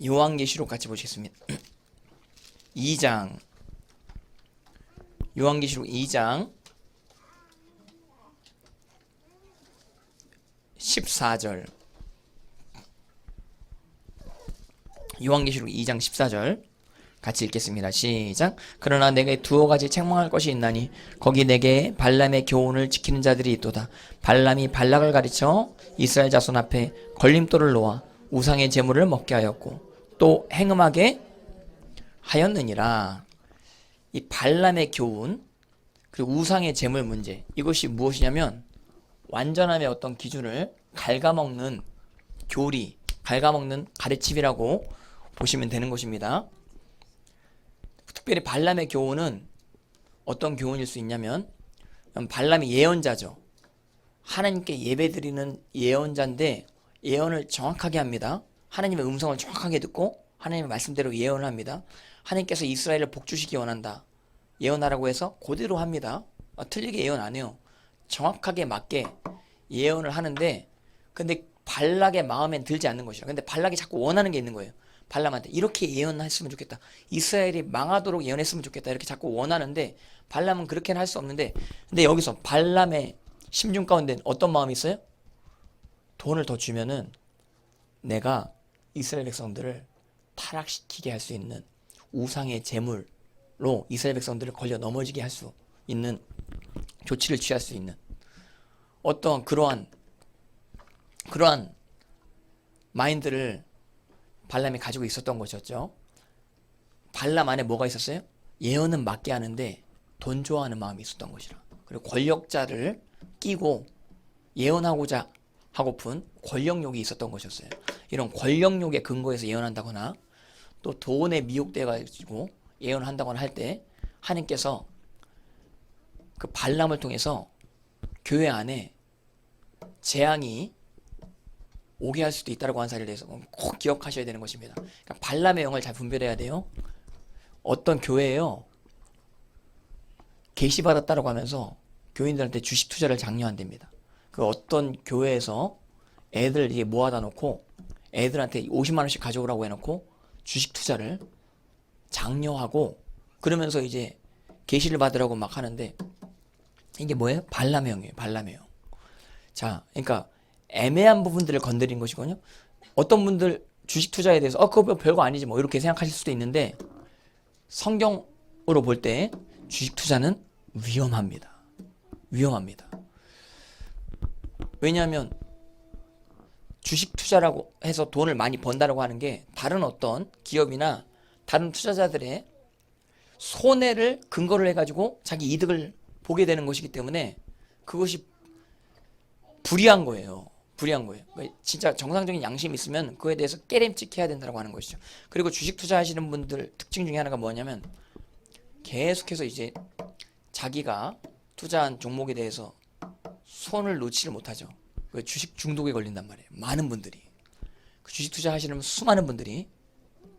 요한계시록 같이 보시겠습니다. 2장 요한계시록 2장 14절 요한계시록 2장 14절 같이 읽겠습니다. 시작. 그러나 내게 두어 가지 책망할 것이 있나니 거기 내게 발람의 교훈을 지키는 자들이 있도다. 발람이 발락을 가르쳐 이스라엘 자손 앞에 걸림돌을 놓아 우상의 제물을 먹게 하였고 또 행음하게 하였느니라. 이 발람의 교훈 그리고 우상의 제물 문제, 이것이 무엇이냐면 완전함의 어떤 기준을 갉아먹는 교리, 갉아먹는 가르침이라고 보시면 되는 것입니다. 특별히 발람의 교훈은 어떤 교훈일 수 있냐면, 발람이 예언자죠. 하나님께 예배드리는 예언자인데 예언을 정확하게 합니다. 하나님의 음성을 정확하게 듣고 하나님의 말씀대로 예언을 합니다. 하나님께서 이스라엘을 복주시기 원한다, 예언하라고 해서 그대로 합니다. 틀리게 예언 안 해요. 정확하게 맞게 예언을 하는데, 근데 발락의 마음엔 들지 않는 것이라. 근데 발락이 자꾸 원하는 게 있는 거예요. 발람한테 이렇게 예언했으면 좋겠다, 이스라엘이 망하도록 예언했으면 좋겠다, 이렇게 자꾸 원하는데 발람은 그렇게는 할 수 없는데, 근데 여기서 발람의 심중 가운데 어떤 마음이 있어요? 돈을 더 주면은 내가 이스라엘 백성들을 타락시키게 할 수 있는 우상의 제물로 이스라엘 백성들을 걸려 넘어지게 할 수 있는 조치를 취할 수 있는 어떤 그러한 마인드를 발람이 가지고 있었던 것이었죠. 발람 안에 뭐가 있었어요? 예언은 맞게 하는데 돈 좋아하는 마음이 있었던 것이라. 그리고 권력자를 끼고 예언하고자 하고픈 권력욕이 있었던 것이었어요. 이런 권력욕에 근거해서 예언한다거나 또 돈에 미혹돼 가지고 예언한다거나 할 때 하나님께서 그 발람을 통해서 교회 안에 재앙이 오게 할 수도 있다고 한 사실에 대해서 꼭 기억하셔야 되는 것입니다. 그러니까 발람의 영을 잘 분별해야 돼요. 어떤 교회에요, 계시받았다고 하면서 교인들한테 주식 투자를 장려한답니다. 그 어떤 교회에서 애들 이게 모아다 놓고 애들한테 50만 원씩 가져오라고 해놓고 주식 투자를 장려하고 그러면서 이제 계시를 받으라고 막 하는데, 이게 뭐예요? 발람의 영이에요. 발람의 영. 자, 그러니까 애매한 부분들을 건드린 것이거든요. 어떤 분들 주식 투자에 대해서 그거 별거 아니지 뭐 이렇게 생각하실 수도 있는데, 성경으로 볼 때 주식 투자는 위험합니다. 위험합니다. 왜냐하면 주식 투자라고 해서 돈을 많이 번다라고 하는 게 다른 어떤 기업이나 다른 투자자들의 손해를 근거를 해가지고 자기 이득을 보게 되는 것이기 때문에 그것이 불이한 거예요. 불이한 거예요. 진짜 정상적인 양심이 있으면 그에 대해서 깨름칙해야 된다고 하는 것이죠. 그리고 주식 투자하시는 분들 특징 중에 하나가 뭐냐면 계속해서 이제 자기가 투자한 종목에 대해서 손을 놓지를 못하죠. 주식 중독에 걸린단 말이에요. 많은 분들이. 그 주식 투자하시는 수많은 분들이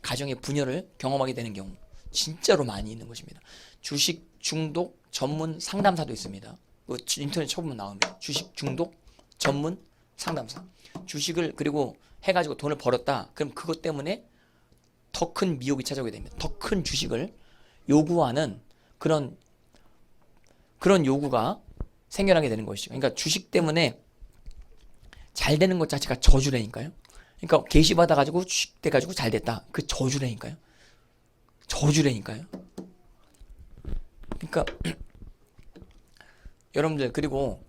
가정의 분열을 경험하게 되는 경우 진짜로 많이 있는 것입니다. 주식 중독 전문 상담사도 있습니다. 인터넷 쳐보면 나옵니다. 주식 중독 전문 상담사. 주식을 그리고 해가지고 돈을 벌었다. 그럼 그것 때문에 더 큰 미혹이 찾아오게 됩니다. 더 큰 주식을 요구하는 그런 요구가 생겨나게 되는 것이죠. 그러니까 주식 때문에 잘 되는 것 자체가 저주라니까요. 그러니까 계시 받아가지고 주식 돼가지고 잘 됐다. 그 저주라니까요. 저주라니까요. 그러니까 여러분들, 그리고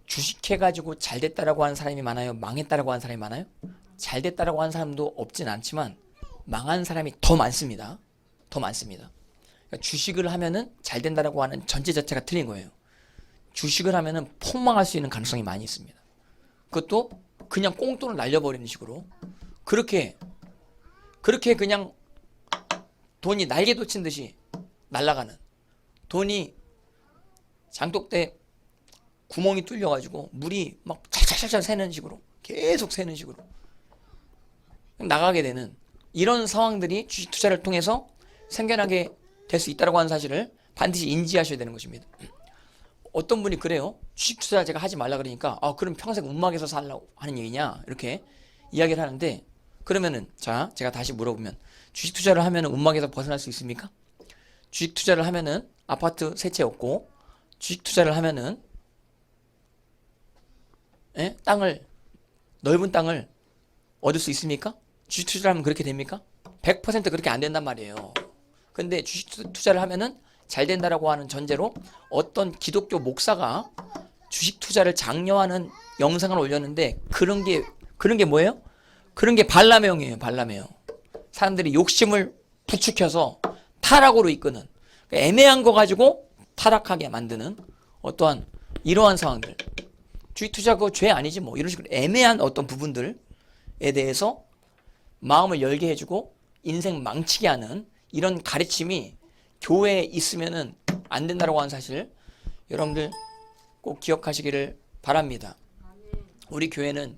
주식해가지고 잘 됐다라고 하는 사람이 많아요? 망했다라고 하는 사람이 많아요? 잘 됐다라고 하는 사람도 없진 않지만 망한 사람이 더 많습니다. 더 많습니다. 그러니까 주식을 하면은 잘 된다라고 하는 전제 자체가 틀린 거예요. 주식을 하면은 폭망할 수 있는 가능성이 많이 있습니다. 그것도 그냥 꽁돈을 날려버리는 식으로 그렇게 그냥 돈이 날개 돋친 듯이 날아가는, 돈이 장독대 구멍이 뚫려가지고 물이 막 찰찰찰 새는 식으로 계속 새는 식으로 나가게 되는 이런 상황들이 주식 투자를 통해서 생겨나게 될 수 있다고 하는 사실을 반드시 인지하셔야 되는 것입니다. 어떤 분이 그래요. 주식 투자 제가 하지 말라 그러니까 그럼 평생 운막에서 살라고 하는 얘기냐 이렇게 이야기를 하는데, 그러면은 자, 제가 다시 물어보면 주식 투자를 하면은 운막에서 벗어날 수 있습니까? 주식 투자를 하면은 아파트 세 채 얻고 주식 투자를 하면은 예? 넓은 땅을 얻을 수 있습니까? 주식 투자를 하면 그렇게 됩니까? 100% 그렇게 안 된단 말이에요. 근데 주식 투자를 하면은 잘 된다라고 하는 전제로 어떤 기독교 목사가 주식 투자를 장려하는 영상을 올렸는데 그런 게 뭐예요? 그런 게 발람형이에요. 발람형. 사람들이 욕심을 부추겨서 타락으로 이끄는, 그러니까 애매한 거 가지고 타락하게 만드는 어떠한 이러한 상황들. 주식 투자 그거 죄 아니지 뭐, 이런 식으로 애매한 어떤 부분들에 대해서 마음을 열게 해주고 인생 망치게 하는 이런 가르침이 교회에 있으면은 안 된다라고 하는 사실 여러분들 꼭 기억하시기를 바랍니다. 우리 교회는